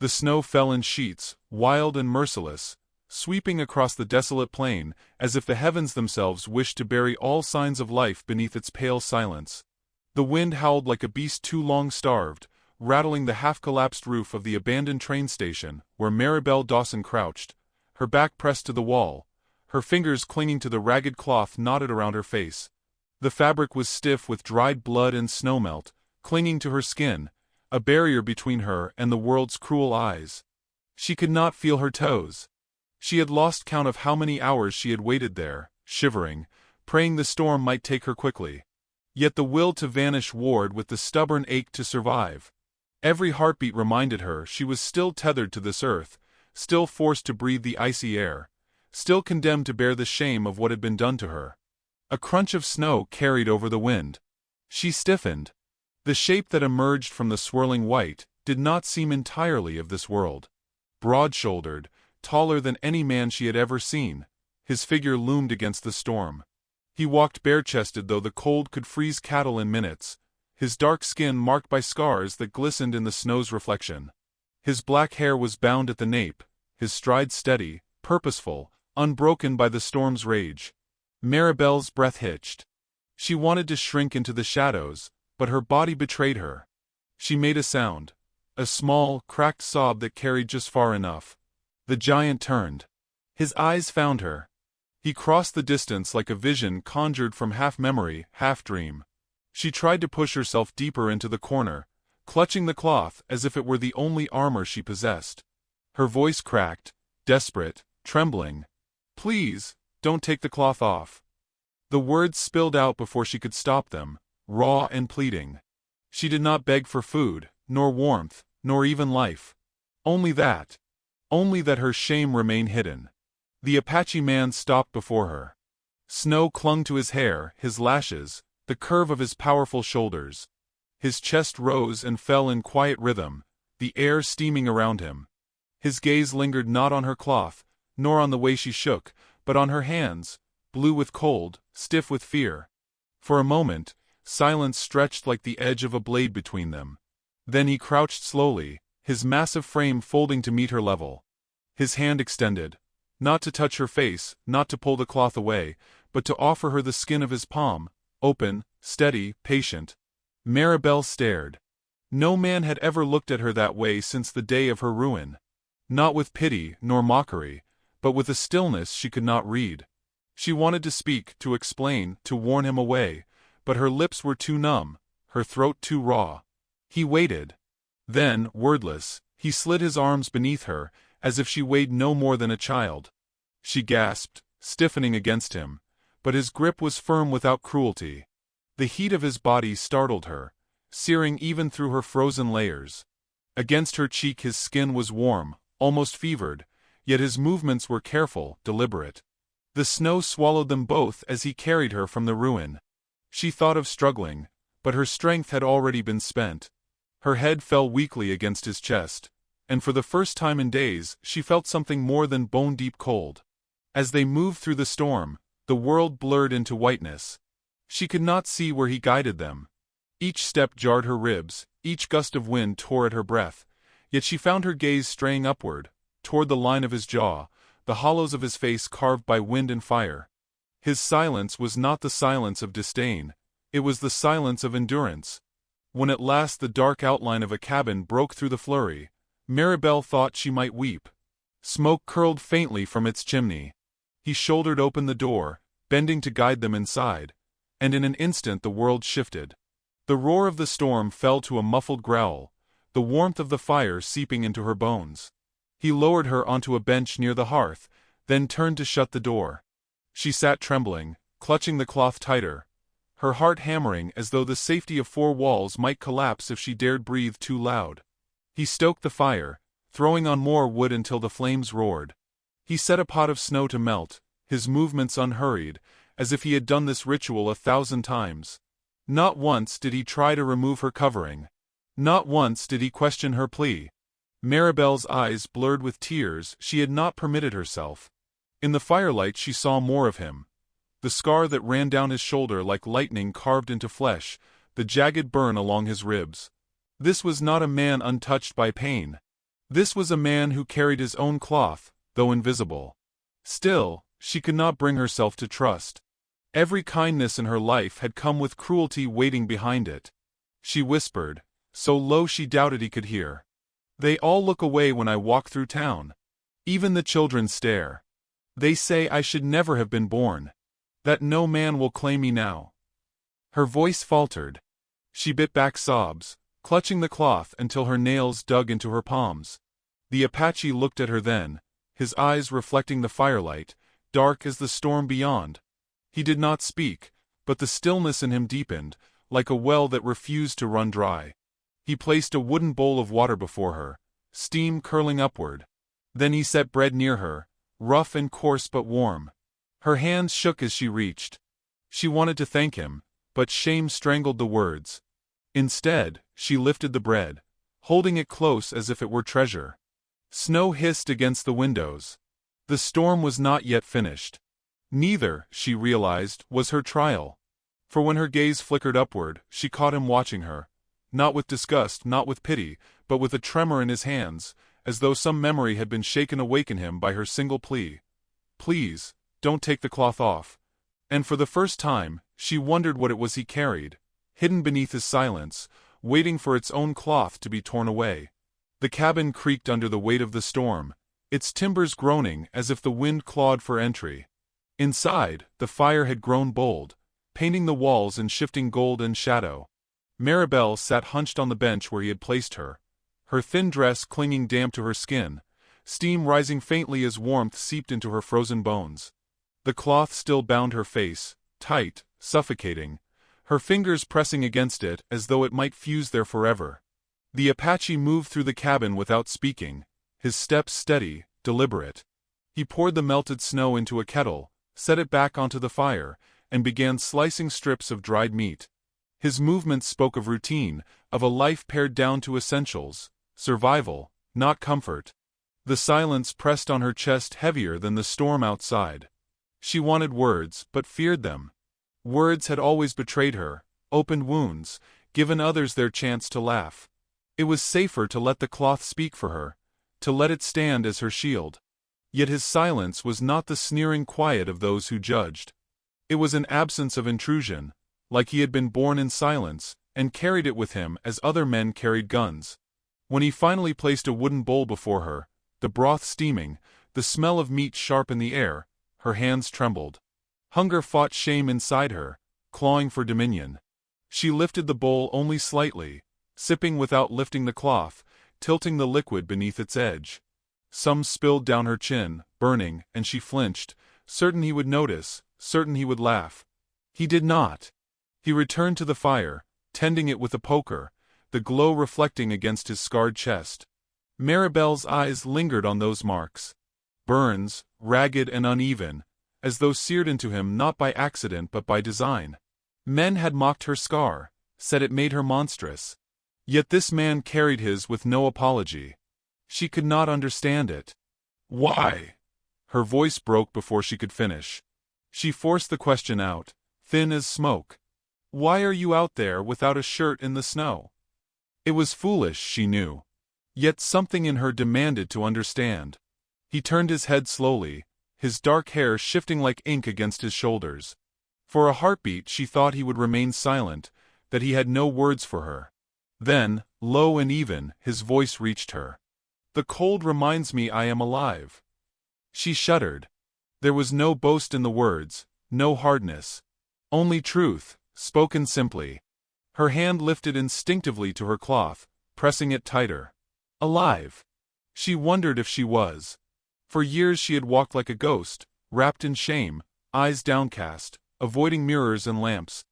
The snow fell in sheets, wild and merciless, sweeping across the desolate plain, as if the heavens themselves wished to bury all signs of life beneath its pale silence. The wind howled like a beast too long starved, rattling the half-collapsed roof of the abandoned train station, where Maribel Dawson crouched, her back pressed to the wall, her fingers clinging to the ragged cloth knotted around her face. The fabric was stiff with dried blood and snowmelt, clinging to her skin, a barrier between her and the world's cruel eyes. She could not feel her toes. She had lost count of how many hours she had waited there, shivering, praying the storm might take her quickly. Yet the will to vanish warred with the stubborn ache to survive. Every heartbeat reminded her she was still tethered to this earth, still forced to breathe the icy air, still condemned to bear the shame of what had been done to her. A crunch of snow carried over the wind. She stiffened. The shape that emerged from the swirling white did not seem entirely of this world. Broad-shouldered, taller than any man she had ever seen, his figure loomed against the storm. He walked bare-chested though the cold could freeze cattle in minutes, his dark skin marked by scars that glistened in the snow's reflection. His black hair was bound at the nape, his stride steady, purposeful, unbroken by the storm's rage. Maribel's breath hitched. She wanted to shrink into the shadows, but her body betrayed her. She made a sound, a small, cracked sob that carried just far enough. The giant turned. His eyes found her. He crossed the distance like a vision conjured from half-memory, half-dream. She tried to push herself deeper into the corner, clutching the cloth as if it were the only armor she possessed. Her voice cracked, desperate, trembling. "Please, don't take the cloth off." The words spilled out before she could stop them, raw and pleading. She did not beg for food, nor warmth, nor even life. Only that her shame remain hidden. The Apache man stopped before her. Snow clung to his hair, his lashes, the curve of his powerful shoulders. His chest rose and fell in quiet rhythm, the air steaming around him. His gaze lingered not on her cloth, nor on the way she shook, but on her hands, blue with cold, stiff with fear. For a moment, silence stretched like the edge of a blade between them. Then he crouched slowly, his massive frame folding to meet her level. His hand extended, not to touch her face, not to pull the cloth away, but to offer her the skin of his palm, open, steady, patient. Maribel stared. No man had ever looked at her that way since the day of her ruin. Not with pity, nor mockery, but with a stillness she could not read. She wanted to speak, to explain, to warn him away, but her lips were too numb, her throat too raw. He waited. Then, wordless, he slid his arms beneath her, as if she weighed no more than a child. She gasped, stiffening against him, but his grip was firm without cruelty. The heat of his body startled her, searing even through her frozen layers. Against her cheek his skin was warm, almost fevered, yet his movements were careful, deliberate. The snow swallowed them both as he carried her from the ruin. She thought of struggling, but her strength had already been spent. Her head fell weakly against his chest, and for the first time in days she felt something more than bone-deep cold. As they moved through the storm, the world blurred into whiteness. She could not see where he guided them. Each step jarred her ribs, each gust of wind tore at her breath, yet she found her gaze straying upward, toward the line of his jaw, the hollows of his face carved by wind and fire. His silence was not the silence of disdain, it was the silence of endurance. When at last the dark outline of a cabin broke through the flurry, Maribel thought she might weep. Smoke curled faintly from its chimney. He shouldered open the door, bending to guide them inside, and in an instant the world shifted. The roar of the storm fell to a muffled growl, the warmth of the fire seeping into her bones. He lowered her onto a bench near the hearth, then turned to shut the door. She sat trembling, clutching the cloth tighter, her heart hammering as though the safety of four walls might collapse if she dared breathe too loud. He stoked the fire, throwing on more wood until the flames roared. He set a pot of snow to melt, his movements unhurried, as if he had done this ritual 1,000 times. Not once did he try to remove her covering. Not once did he question her plea. Maribel's eyes blurred with tears she had not permitted herself. In the firelight she saw more of him. The scar that ran down his shoulder like lightning carved into flesh, the jagged burn along his ribs. This was not a man untouched by pain. This was a man who carried his own cloth, though invisible. Still, she could not bring herself to trust. Every kindness in her life had come with cruelty waiting behind it. She whispered, so low she doubted he could hear. They all look away when I walk through town. Even the children stare. They say I should never have been born. That no man will claim me now. Her voice faltered. She bit back sobs, clutching the cloth until her nails dug into her palms. The Apache looked at her then, his eyes reflecting the firelight, dark as the storm beyond. He did not speak, but the stillness in him deepened, like a well that refused to run dry. He placed a wooden bowl of water before her, steam curling upward. Then he set bread near her, rough and coarse but warm. Her hands shook as she reached. She wanted to thank him, but shame strangled the words. Instead, she lifted the bread, holding it close as if it were treasure. Snow hissed against the windows. The storm was not yet finished. Neither, she realized, was her trial. For when her gaze flickered upward, she caught him watching her, not with disgust, not with pity, but with a tremor in his hands, as though some memory had been shaken awake in him by her single plea. Please, don't take the cloth off. And for the first time, she wondered what it was he carried, hidden beneath his silence, waiting for its own cloth to be torn away. The cabin creaked under the weight of the storm, its timbers groaning as if the wind clawed for entry. Inside, the fire had grown bold, painting the walls in shifting gold and shadow. Maribel sat hunched on the bench where he had placed her, her thin dress clinging damp to her skin, steam rising faintly as warmth seeped into her frozen bones. The cloth still bound her face, tight, suffocating, her fingers pressing against it as though it might fuse there forever. The Apache moved through the cabin without speaking, his steps steady, deliberate. He poured the melted snow into a kettle, set it back onto the fire, and began slicing strips of dried meat. His movements spoke of routine, of a life pared down to essentials, survival, not comfort. The silence pressed on her chest heavier than the storm outside. She wanted words, but feared them. Words had always betrayed her, opened wounds, given others their chance to laugh. It was safer to let the cloth speak for her, to let it stand as her shield. Yet his silence was not the sneering quiet of those who judged. It was an absence of intrusion, like he had been born in silence, and carried it with him as other men carried guns. When he finally placed a wooden bowl before her, the broth steaming, the smell of meat sharp in the air, her hands trembled. Hunger fought shame inside her, clawing for dominion. She lifted the bowl only slightly, sipping without lifting the cloth, tilting the liquid beneath its edge. Some spilled down her chin, burning, and she flinched, certain he would notice, certain he would laugh. He did not. He returned to the fire, tending it with a poker, the glow reflecting against his scarred chest. Maribel's eyes lingered on those marks. Burns, ragged and uneven, as though seared into him not by accident but by design. Men had mocked her scar, said it made her monstrous. Yet this man carried his with no apology. She could not understand it. Why? Her voice broke before she could finish. She forced the question out, thin as smoke. Why are you out there without a shirt in the snow? It was foolish, she knew. Yet something in her demanded to understand. He turned his head slowly, his dark hair shifting like ink against his shoulders. For a heartbeat she thought he would remain silent, that he had no words for her. Then, low and even, his voice reached her. The cold reminds me I am alive. She shuddered. There was no boast in the words, no hardness. Only truth, spoken simply. Her hand lifted instinctively to her cloth, pressing it tighter. Alive. She wondered if she was. For years she had walked like a ghost, wrapped in shame, eyes downcast, avoiding mirrors and lamps.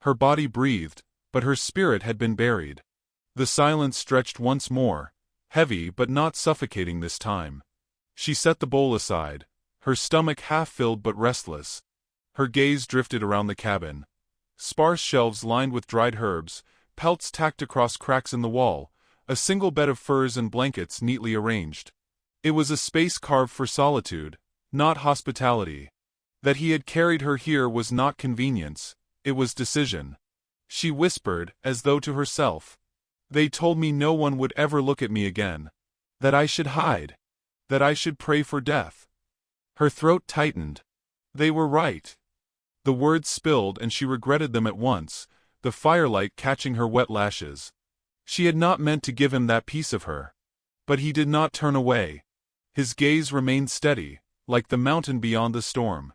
Her body breathed, but her spirit had been buried. The silence stretched once more, heavy but not suffocating this time. She set the bowl aside, her stomach half-filled but restless. Her gaze drifted around the cabin. Sparse shelves lined with dried herbs, pelts tacked across cracks in the wall, a single bed of furs and blankets neatly arranged. It was a space carved for solitude, not hospitality. That he had carried her here was not convenience, it was decision. She whispered, as though to herself. They told me no one would ever look at me again. That I should hide. That I should pray for death. Her throat tightened. They were right. The words spilled and she regretted them at once, the firelight catching her wet lashes. She had not meant to give him that piece of her. But he did not turn away. His gaze remained steady, like the mountain beyond the storm.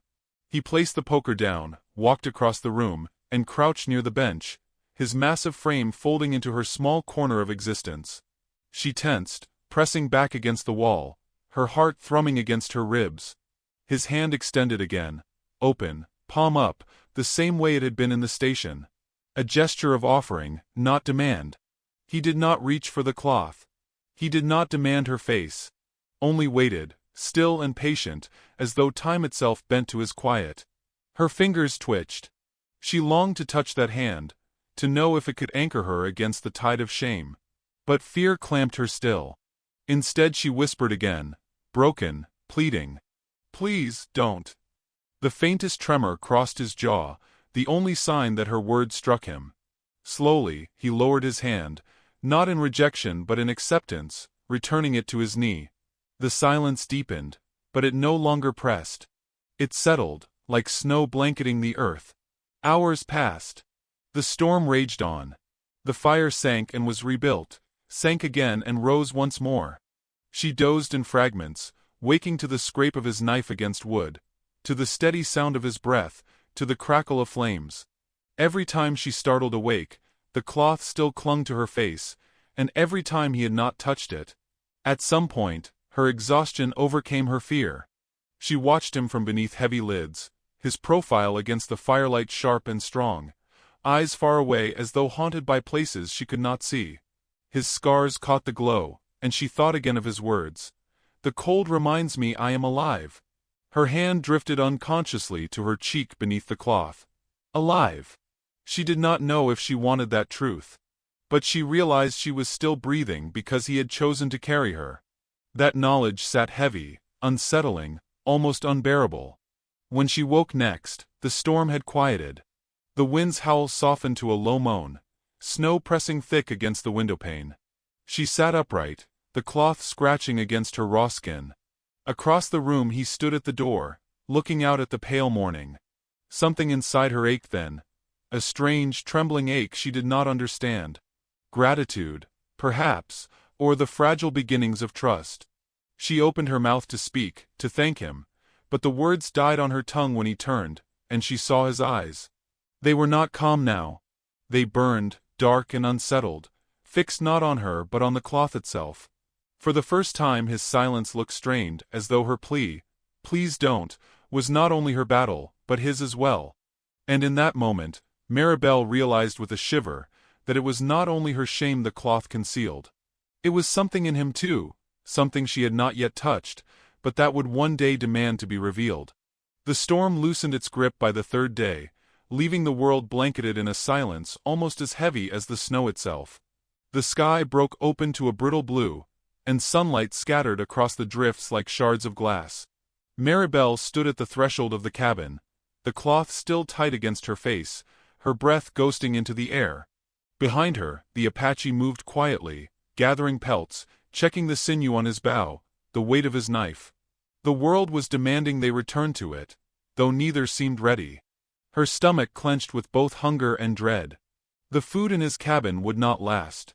He placed the poker down, walked across the room, and crouched near the bench, his massive frame folding into her small corner of existence. She tensed, pressing back against the wall, her heart thrumming against her ribs. His hand extended again, open, palm up, the same way it had been in the station. A gesture of offering, not demand. He did not reach for the cloth. He did not demand her face. Only waited, still and patient, as though time itself bent to his quiet. Her fingers twitched. She longed to touch that hand, to know if it could anchor her against the tide of shame. But fear clamped her still. Instead she whispered again, broken, pleading. Please, don't. The faintest tremor crossed his jaw, the only sign that her words struck him. Slowly, he lowered his hand, not in rejection but in acceptance, returning it to his knee. The silence deepened, but it no longer pressed. It settled, like snow blanketing the earth. Hours passed. The storm raged on. The fire sank and was rebuilt, sank again and rose once more. She dozed in fragments, waking to the scrape of his knife against wood, to the steady sound of his breath, to the crackle of flames. Every time she startled awake, the cloth still clung to her face, and every time he had not touched it. At some point, her exhaustion overcame her fear. She watched him from beneath heavy lids, his profile against the firelight sharp and strong, eyes far away as though haunted by places she could not see. His scars caught the glow, and she thought again of his words. The cold reminds me I am alive. Her hand drifted unconsciously to her cheek beneath the cloth. Alive. She did not know if she wanted that truth. But she realized she was still breathing because he had chosen to carry her. That knowledge sat heavy, unsettling, almost unbearable. When she woke next, the storm had quieted. The wind's howl softened to a low moan, snow pressing thick against the windowpane. She sat upright, the cloth scratching against her raw skin. Across the room he stood at the door, looking out at the pale morning. Something inside her ached then, a strange, trembling ache she did not understand. Gratitude, perhaps, or the fragile beginnings of trust. She opened her mouth to speak, to thank him, but the words died on her tongue when he turned, and she saw his eyes. They were not calm now. They burned, dark and unsettled, fixed not on her but on the cloth itself. For the first time his silence looked strained, as though her plea, "Please don't," was not only her battle, but his as well. And in that moment, Maribel realized with a shiver that it was not only her shame the cloth concealed. It was something in him too, something she had not yet touched, but that would one day demand to be revealed. The storm loosened its grip by the third day, leaving the world blanketed in a silence almost as heavy as the snow itself. The sky broke open to a brittle blue, and sunlight scattered across the drifts like shards of glass. Maribel stood at the threshold of the cabin, the cloth still tight against her face, her breath ghosting into the air. Behind her, the Apache moved quietly, gathering pelts, checking the sinew on his bow, the weight of his knife. The world was demanding they return to it, though neither seemed ready. Her stomach clenched with both hunger and dread. The food in his cabin would not last.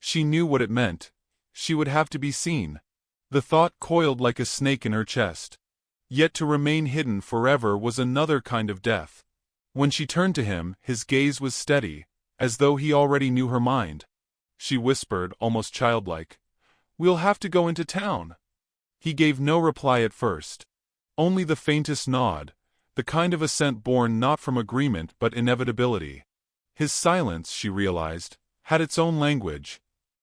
She knew what it meant. She would have to be seen. The thought coiled like a snake in her chest. Yet to remain hidden forever was another kind of death. When she turned to him, his gaze was steady, as though he already knew her mind. She whispered, almost childlike, "We'll have to go into town." He gave no reply at first. Only the faintest nod, the kind of assent born not from agreement but inevitability. His silence, she realized, had its own language.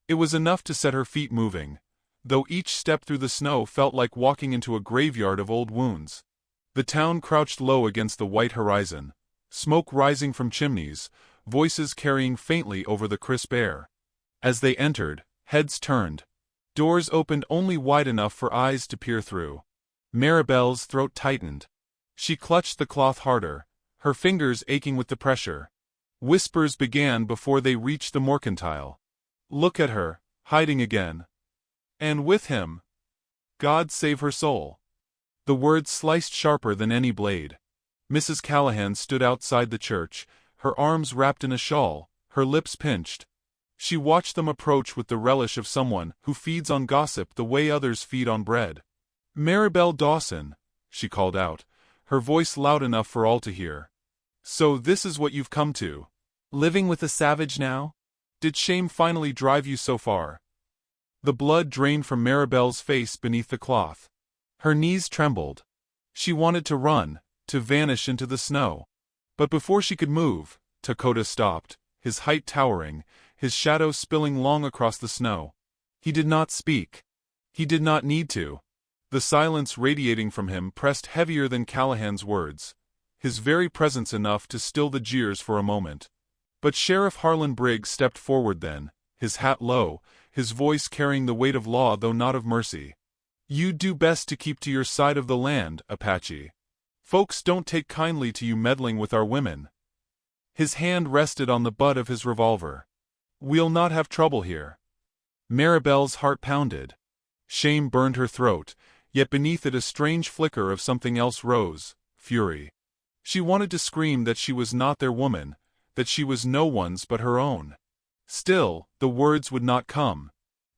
It was enough to set her feet moving, though each step through the snow felt like walking into a graveyard of old wounds. The town crouched low against the white horizon, smoke rising from chimneys, voices carrying faintly over the crisp air. As they entered, heads turned. Doors opened only wide enough for eyes to peer through. Maribel's throat tightened. She clutched the cloth harder, her fingers aching with the pressure. Whispers began before they reached the mercantile. "Look at her, hiding again." And with him, God save her soul. The words sliced sharper than any blade. Mrs. Callahan stood outside the church, her arms wrapped in a shawl, her lips pinched. She watched them approach with the relish of someone who feeds on gossip the way others feed on bread. "Maribel Dawson," she called out, her voice loud enough for all to hear. "So this is what you've come to? Living with a savage now? Did shame finally drive you so far?" The blood drained from Maribel's face beneath the cloth. Her knees trembled. She wanted to run, to vanish into the snow. But before she could move, Dakota stopped, his height towering, his shadow spilling long across the snow. He did not speak. He did not need to. The silence radiating from him pressed heavier than Callahan's words, his very presence enough to still the jeers for a moment. But Sheriff Harlan Briggs stepped forward then, his hat low, his voice carrying the weight of law though not of mercy. "You'd do best to keep to your side of the land, Apache. Folks don't take kindly to you meddling with our women." His hand rested on the butt of his revolver. "We'll not have trouble here." Maribel's heart pounded. Shame burned her throat, yet beneath it a strange flicker of something else rose, fury. She wanted to scream that she was not their woman, that she was no one's but her own. Still, the words would not come.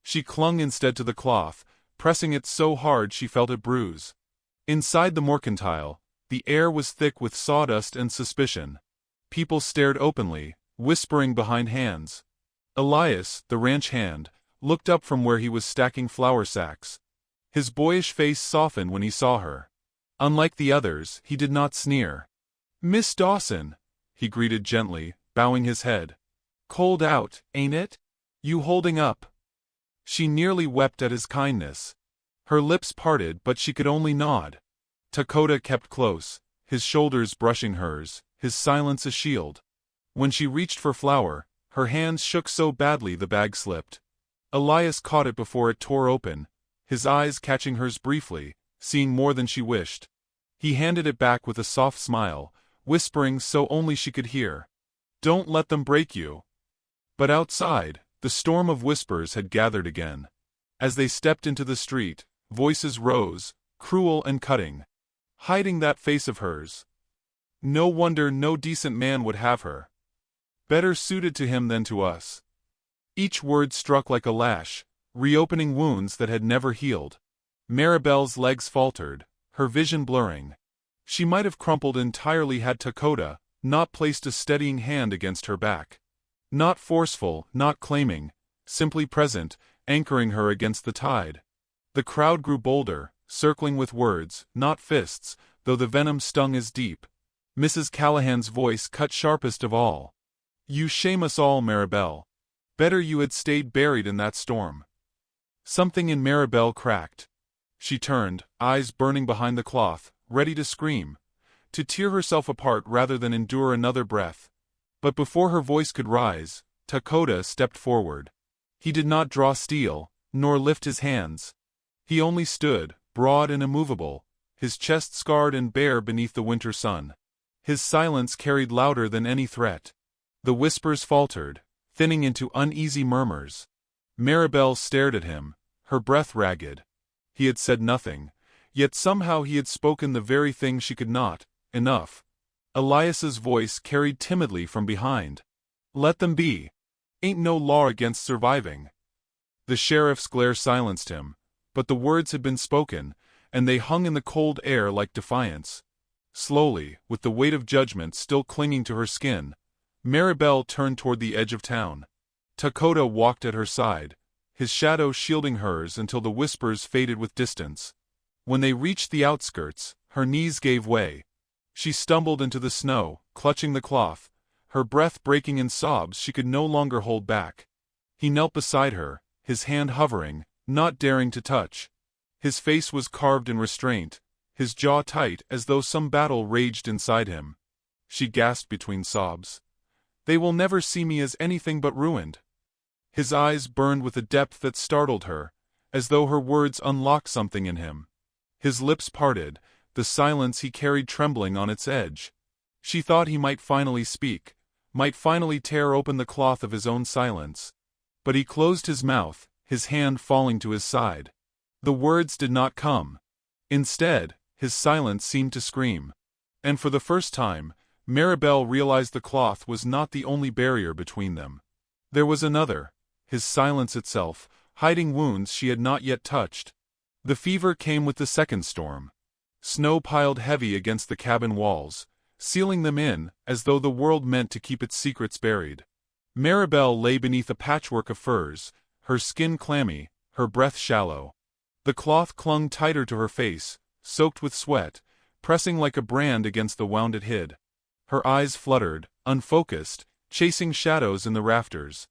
She clung instead to the cloth, pressing it so hard she felt it bruise. Inside the mercantile, the air was thick with sawdust and suspicion. People stared openly, whispering behind hands. Elias, the ranch hand, looked up from where he was stacking flour sacks. His boyish face softened when he saw her. Unlike the others, he did not sneer. "Miss Dawson," he greeted gently, bowing his head. "Cold out, ain't it? You holding up?" She nearly wept at his kindness. Her lips parted but she could only nod. Dakota kept close, his shoulders brushing hers, his silence a shield. When she reached for flour, her hands shook so badly the bag slipped. Elias caught it before it tore open, his eyes catching hers briefly, seeing more than she wished. He handed it back with a soft smile, whispering so only she could hear, "Don't let them break you." But outside, the storm of whispers had gathered again. As they stepped into the street, voices rose, cruel and cutting. "Hiding that face of hers. No wonder no decent man would have her. Better suited to him than to us." Each word struck like a lash, reopening wounds that had never healed. Maribel's legs faltered, her vision blurring. She might have crumpled entirely had Dakota not placed a steadying hand against her back. Not forceful, not claiming, simply present, anchoring her against the tide. The crowd grew bolder, circling with words, not fists, though the venom stung as deep. Mrs. Callahan's voice cut sharpest of all. "You shame us all, Maribel. Better you had stayed buried in that storm." Something in Maribel cracked. She turned, eyes burning behind the cloth, ready to scream, to tear herself apart rather than endure another breath. But before her voice could rise, Dakota stepped forward. He did not draw steel, nor lift his hands. He only stood, broad and immovable, his chest scarred and bare beneath the winter sun. His silence carried louder than any threat. The whispers faltered, thinning into uneasy murmurs. Maribel stared at him, her breath ragged. He had said nothing, yet somehow he had spoken the very thing she could not. Enough. Elias's voice carried timidly from behind. "Let them be. Ain't no law against surviving." The sheriff's glare silenced him, but the words had been spoken, and they hung in the cold air like defiance. Slowly, with the weight of judgment still clinging to her skin, Maribel turned toward the edge of town. Dakota walked at her side, his shadow shielding hers until the whispers faded with distance. When they reached the outskirts, her knees gave way. She stumbled into the snow, clutching the cloth, her breath breaking in sobs she could no longer hold back. He knelt beside her, his hand hovering, not daring to touch. His face was carved in restraint, his jaw tight as though some battle raged inside him. She gasped between sobs. "They will never see me as anything but ruined." His eyes burned with a depth that startled her, as though her words unlocked something in him. His lips parted, the silence he carried trembling on its edge. She thought he might finally speak, might finally tear open the cloth of his own silence. But he closed his mouth, his hand falling to his side. The words did not come. Instead, his silence seemed to scream. And for the first time, Maribel realized the cloth was not the only barrier between them. There was another, his silence itself, hiding wounds she had not yet touched. The fever came with the second storm. Snow piled heavy against the cabin walls, sealing them in, as though the world meant to keep its secrets buried. Maribel lay beneath a patchwork of furs, her skin clammy, her breath shallow. The cloth clung tighter to her face, soaked with sweat, pressing like a brand against the wound it hid. Her eyes fluttered, unfocused, chasing shadows in the rafters.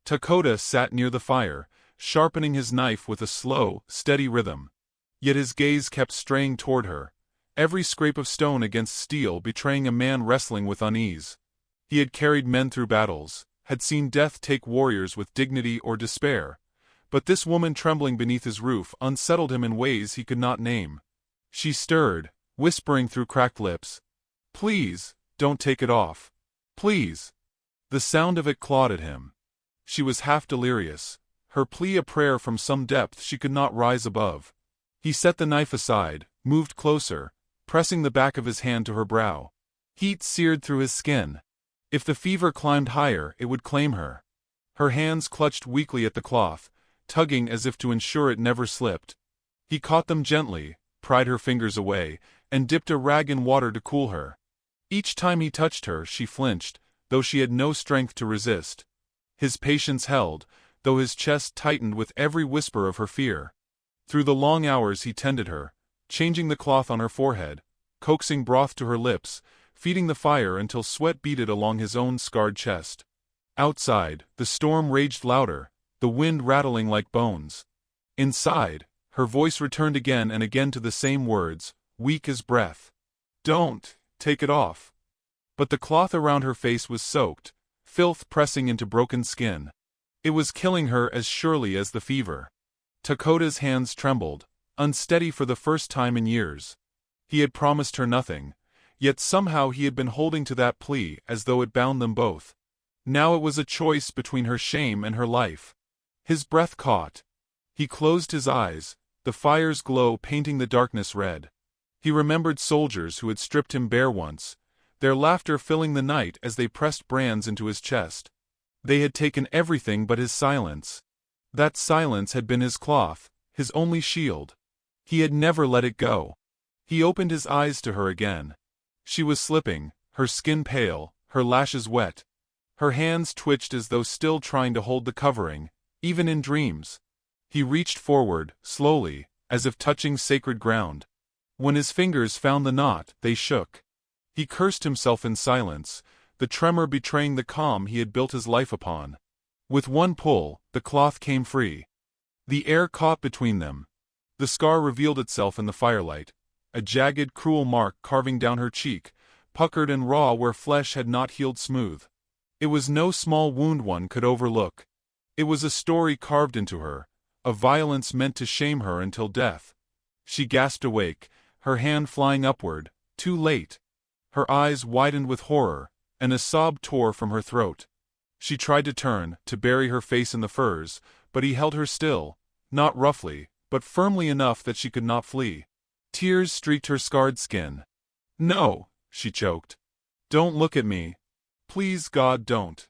Dakota sat near the fire, sharpening his knife with a slow, steady rhythm. Yet his gaze kept straying toward her, every scrape of stone against steel betraying a man wrestling with unease. He had carried men through battles, had seen death take warriors with dignity or despair, but this woman trembling beneath his roof unsettled him in ways he could not name. She stirred, whispering through cracked lips, "Please, don't take it off. Please." The sound of it clawed at him. She was half delirious, her plea a prayer from some depth she could not rise above. He set the knife aside, moved closer, pressing the back of his hand to her brow. Heat seared through his skin. If the fever climbed higher, it would claim her. Her hands clutched weakly at the cloth, tugging as if to ensure it never slipped. He caught them gently, pried her fingers away, and dipped a rag in water to cool her. Each time he touched her, she flinched, though she had no strength to resist. His patience held, though his chest tightened with every whisper of her fear. Through the long hours he tended her, changing the cloth on her forehead, coaxing broth to her lips, feeding the fire until sweat beaded along his own scarred chest. Outside, the storm raged louder, the wind rattling like bones. Inside, her voice returned again and again to the same words, weak as breath. "Don't take it off." But the cloth around her face was soaked, filth pressing into broken skin. It was killing her as surely as the fever. Dakota's hands trembled, unsteady for the first time in years. He had promised her nothing, yet somehow he had been holding to that plea as though it bound them both. Now it was a choice between her shame and her life. His breath caught. He closed his eyes, the fire's glow painting the darkness red. He remembered soldiers who had stripped him bare once, their laughter filling the night as they pressed brands into his chest. They had taken everything but his silence. That silence had been his cloth, his only shield. He had never let it go. He opened his eyes to her again. She was slipping, her skin pale, her lashes wet. Her hands twitched as though still trying to hold the covering, even in dreams. He reached forward, slowly, as if touching sacred ground. When his fingers found the knot, they shook. He cursed himself in silence, the tremor betraying the calm he had built his life upon. With one pull, the cloth came free. The air caught between them. The scar revealed itself in the firelight, a jagged, cruel mark carving down her cheek, puckered and raw where flesh had not healed smooth. It was no small wound one could overlook. It was a story carved into her, a violence meant to shame her until death. She gasped awake, her hand flying upward, too late. Her eyes widened with horror, and a sob tore from her throat. She tried to turn, to bury her face in the furs, but he held her still, not roughly, but firmly enough that she could not flee. Tears streaked her scarred skin. "No," she choked. "Don't look at me. Please God, don't."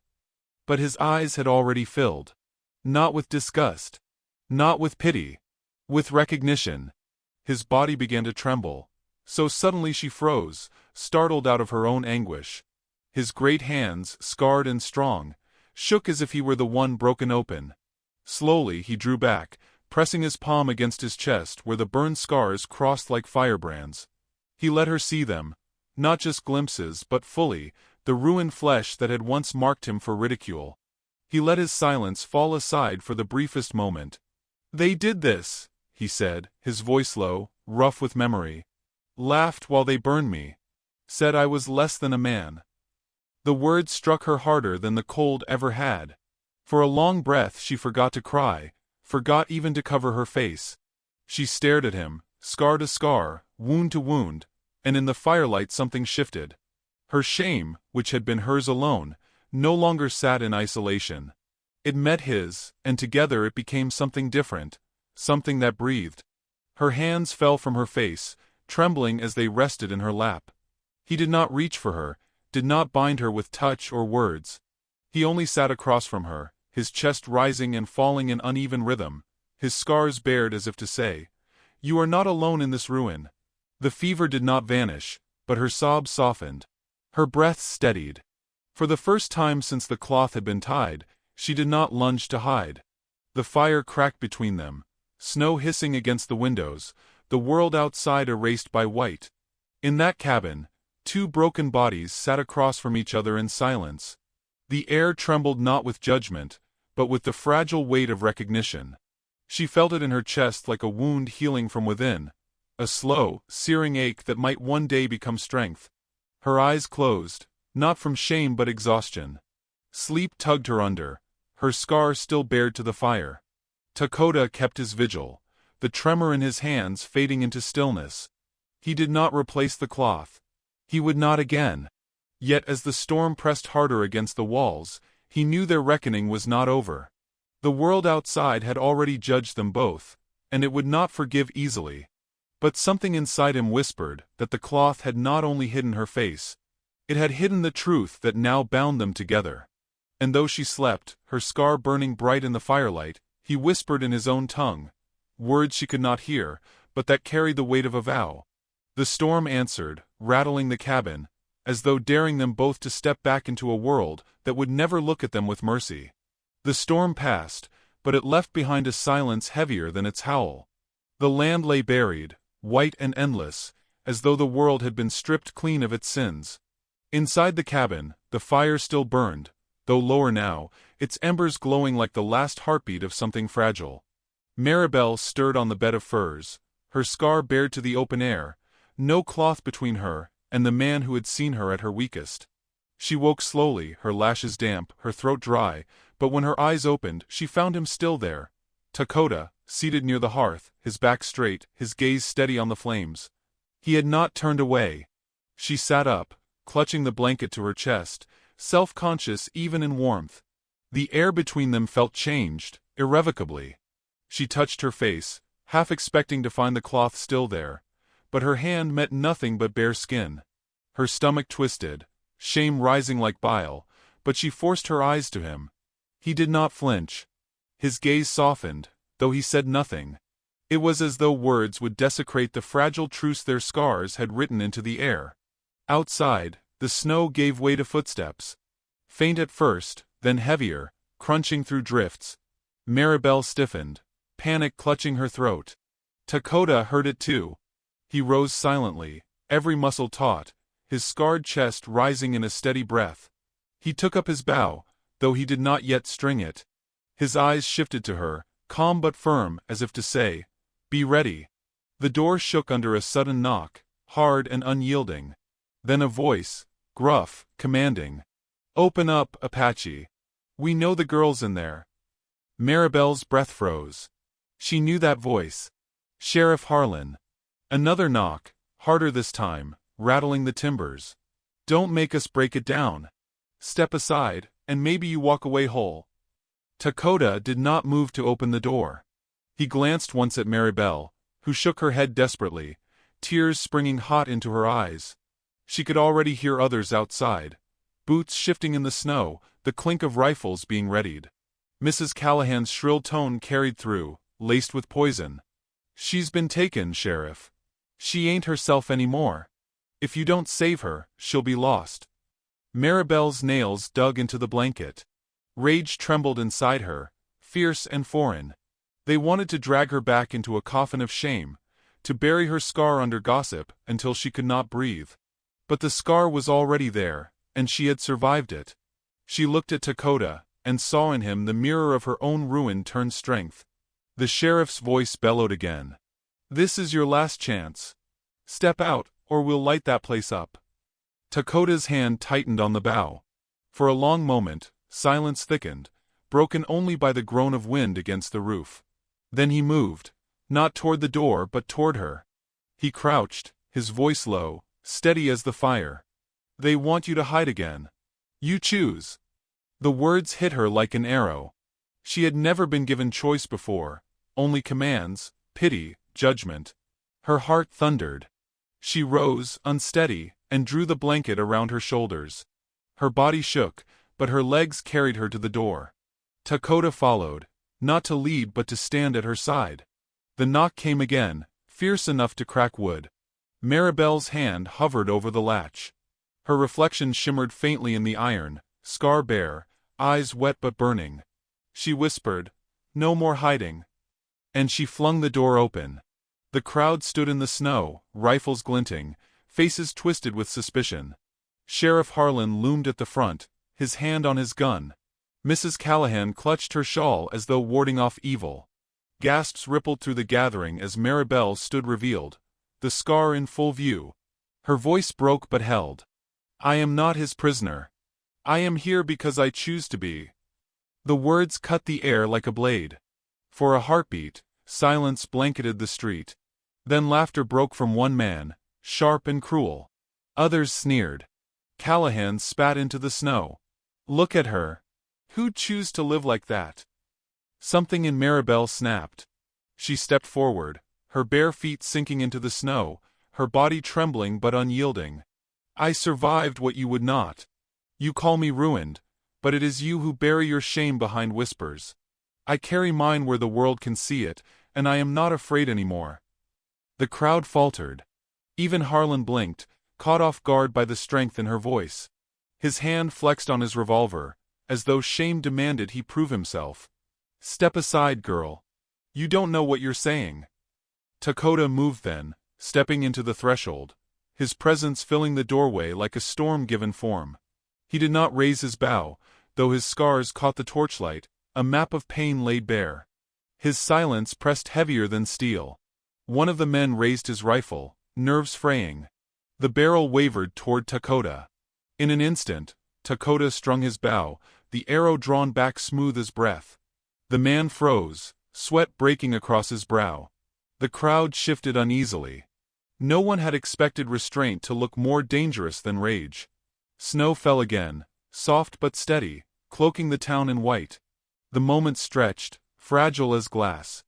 But his eyes had already filled. Not with disgust. Not with pity. With recognition. His body began to tremble. So suddenly she froze, startled out of her own anguish. His great hands, scarred and strong, shook as if he were the one broken open. Slowly he drew back, pressing his palm against his chest where the burned scars crossed like firebrands. He let her see them, not just glimpses but fully, the ruined flesh that had once marked him for ridicule. He let his silence fall aside for the briefest moment. "They did this," he said, his voice low, rough with memory. "Laughed while they burned me. Said I was less than a man." The words struck her harder than the cold ever had. For a long breath she forgot to cry, forgot even to cover her face. She stared at him, scar to scar, wound to wound, and in the firelight something shifted. Her shame, which had been hers alone, no longer sat in isolation. It met his, and together it became something different, something that breathed. Her hands fell from her face, trembling as they rested in her lap. He did not reach for her, did not bind her with touch or words. He only sat across from her, his chest rising and falling in uneven rhythm, his scars bared as if to say, "You are not alone in this ruin." The fever did not vanish, but her sobs softened. Her breath steadied. For the first time since the cloth had been tied, she did not lunge to hide. The fire cracked between them, snow hissing against the windows, the world outside erased by white. In that cabin, two broken bodies sat across from each other in silence. The air trembled not with judgment, but with the fragile weight of recognition. She felt it in her chest like a wound healing from within, a slow, searing ache that might one day become strength. Her eyes closed, not from shame but exhaustion. Sleep tugged her under, her scar still bared to the fire. Takota kept his vigil, the tremor in his hands fading into stillness. He did not replace the cloth. He would not again. Yet as the storm pressed harder against the walls, he knew their reckoning was not over. The world outside had already judged them both, and it would not forgive easily. But something inside him whispered that the cloth had not only hidden her face, it had hidden the truth that now bound them together. And though she slept, her scar burning bright in the firelight, he whispered in his own tongue, words she could not hear, but that carried the weight of a vow. The storm answered, rattling the cabin, as though daring them both to step back into a world that would never look at them with mercy. The storm passed, but it left behind a silence heavier than its howl. The land lay buried, white and endless, as though the world had been stripped clean of its sins. Inside the cabin, the fire still burned, though lower now, its embers glowing like the last heartbeat of something fragile. Maribel stirred on the bed of furs, her scar bared to the open air, no cloth between her and the man who had seen her at her weakest. She woke slowly, her lashes damp, her throat dry, but when her eyes opened, she found him still there. Takota, seated near the hearth, his back straight, his gaze steady on the flames. He had not turned away. She sat up, clutching the blanket to her chest, self-conscious even in warmth. The air between them felt changed, irrevocably. She touched her face, half expecting to find the cloth still there, but her hand met nothing but bare skin. Her stomach twisted, shame rising like bile, but she forced her eyes to him. He did not flinch. His gaze softened, though he said nothing. It was as though words would desecrate the fragile truce their scars had written into the air. Outside, the snow gave way to footsteps. Faint at first, then heavier, crunching through drifts. Maribel stiffened, panic clutching her throat. Takota heard it too. He rose silently, every muscle taut, his scarred chest rising in a steady breath. He took up his bow, though he did not yet string it. His eyes shifted to her, calm but firm, as if to say, "Be ready." The door shook under a sudden knock, hard and unyielding. Then a voice, gruff, commanding. "Open up, Apache. We know the girl's in there." Maribel's breath froze. She knew that voice. Sheriff Harlan. Another knock, harder this time, rattling the timbers. "Don't make us break it down. Step aside, and maybe you walk away whole." Takota did not move to open the door. He glanced once at Maribel, who shook her head desperately, tears springing hot into her eyes. She could already hear others outside, boots shifting in the snow, the clink of rifles being readied. Mrs. Callahan's shrill tone carried through, laced with poison. "She's been taken, Sheriff. She ain't herself anymore. If you don't save her, she'll be lost." Maribel's nails dug into the blanket. Rage trembled inside her, fierce and foreign. They wanted to drag her back into a coffin of shame, to bury her scar under gossip until she could not breathe. But the scar was already there, and she had survived it. She looked at Takota, and saw in him the mirror of her own ruin turned strength. The sheriff's voice bellowed again. "This is your last chance. Step out, or we'll light that place up." Takota's hand tightened on the bow. For a long moment, silence thickened, broken only by the groan of wind against the roof. Then he moved, not toward the door but toward her. He crouched, his voice low, steady as the fire. "They want you to hide again. You choose." The words hit her like an arrow. She had never been given choice before, only commands, pity, judgment. Her heart thundered. She rose, unsteady, and drew the blanket around her shoulders. Her body shook, but her legs carried her to the door. Dakota followed, not to lead but to stand at her side. The knock came again, fierce enough to crack wood. Maribel's hand hovered over the latch. Her reflection shimmered faintly in the iron, scar bare, eyes wet but burning. She whispered, "No more hiding." And she flung the door open. The crowd stood in the snow, rifles glinting, faces twisted with suspicion. Sheriff Harlan loomed at the front, his hand on his gun. Mrs. Callahan clutched her shawl as though warding off evil. Gasps rippled through the gathering as Maribel stood revealed, the scar in full view. Her voice broke but held. "I am not his prisoner. I am here because I choose to be." The words cut the air like a blade. For a heartbeat, silence blanketed the street. Then laughter broke from one man, sharp and cruel. Others sneered. Callahan spat into the snow. "Look at her. Who'd choose to live like that?" Something in Maribel snapped. She stepped forward, her bare feet sinking into the snow, her body trembling but unyielding. "I survived what you would not. You call me ruined, but it is you who bury your shame behind whispers. I carry mine where the world can see it, and I am not afraid anymore." The crowd faltered. Even Harlan blinked, caught off guard by the strength in her voice. His hand flexed on his revolver, as though shame demanded he prove himself. "Step aside, girl. You don't know what you're saying." Dakota moved then, stepping into the threshold, his presence filling the doorway like a storm-given form. He did not raise his bow, though his scars caught the torchlight, a map of pain laid bare. His silence pressed heavier than steel. One of the men raised his rifle, nerves fraying. The barrel wavered toward Dakota. In an instant, Dakota strung his bow, the arrow drawn back smooth as breath. The man froze, sweat breaking across his brow. The crowd shifted uneasily. No one had expected restraint to look more dangerous than rage. Snow fell again, soft but steady, cloaking the town in white. The moment stretched, fragile as glass.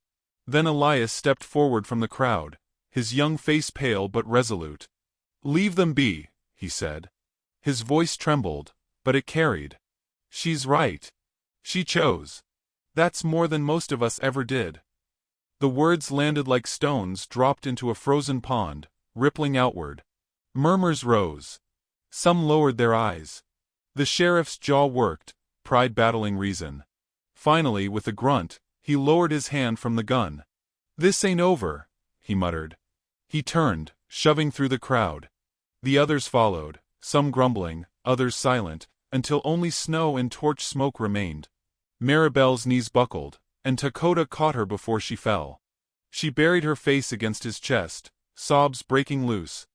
Then Elias stepped forward from the crowd, his young face pale but resolute. "Leave them be," he said. His voice trembled, but it carried. "She's right. She chose. That's more than most of us ever did." The words landed like stones dropped into a frozen pond, rippling outward. Murmurs rose. Some lowered their eyes. The sheriff's jaw worked, pride battling reason. Finally, with a grunt, he lowered his hand from the gun. "This ain't over," he muttered. He turned, shoving through the crowd. The others followed, some grumbling, others silent, until only snow and torch smoke remained. Maribel's knees buckled, and Dakota caught her before she fell. She buried her face against his chest, sobs breaking loose.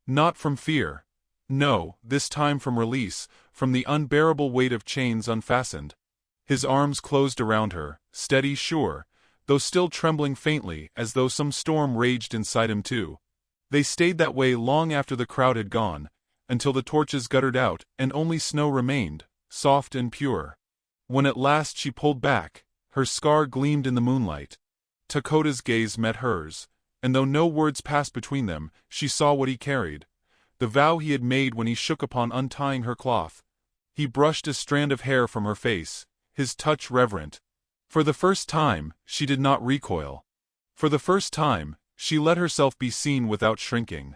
Not from fear. No, this time from release, from the unbearable weight of chains unfastened. His arms closed around her, steady, sure, though still trembling faintly as though some storm raged inside him too. They stayed that way long after the crowd had gone, until the torches guttered out and only snow remained, soft and pure. When at last she pulled back, her scar gleamed in the moonlight. Dakota's gaze met hers, and though no words passed between them, she saw what he carried. The vow he had made when he shook upon untying her cloth. He brushed a strand of hair from her face, his touch reverent. For the first time, she did not recoil. For the first time, she let herself be seen without shrinking.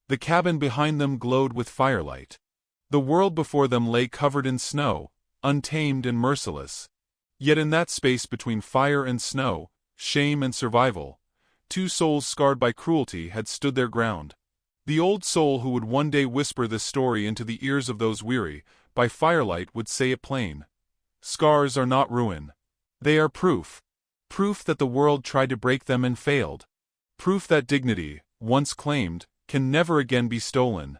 The cabin behind them glowed with firelight. The world before them lay covered in snow, untamed and merciless. Yet in that space between fire and snow, shame and survival, two souls scarred by cruelty had stood their ground. The old soul who would one day whisper this story into the ears of those weary by firelight would say it plain. Scars are not ruin. They are proof. Proof that the world tried to break them and failed. Proof that dignity, once claimed, can never again be stolen.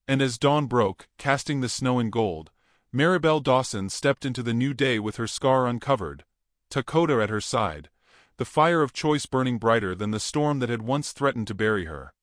And as dawn broke, casting the snow in gold, Maribel Dawson stepped into the new day with her scar uncovered, Dakota at her side, the fire of choice burning brighter than the storm that had once threatened to bury her.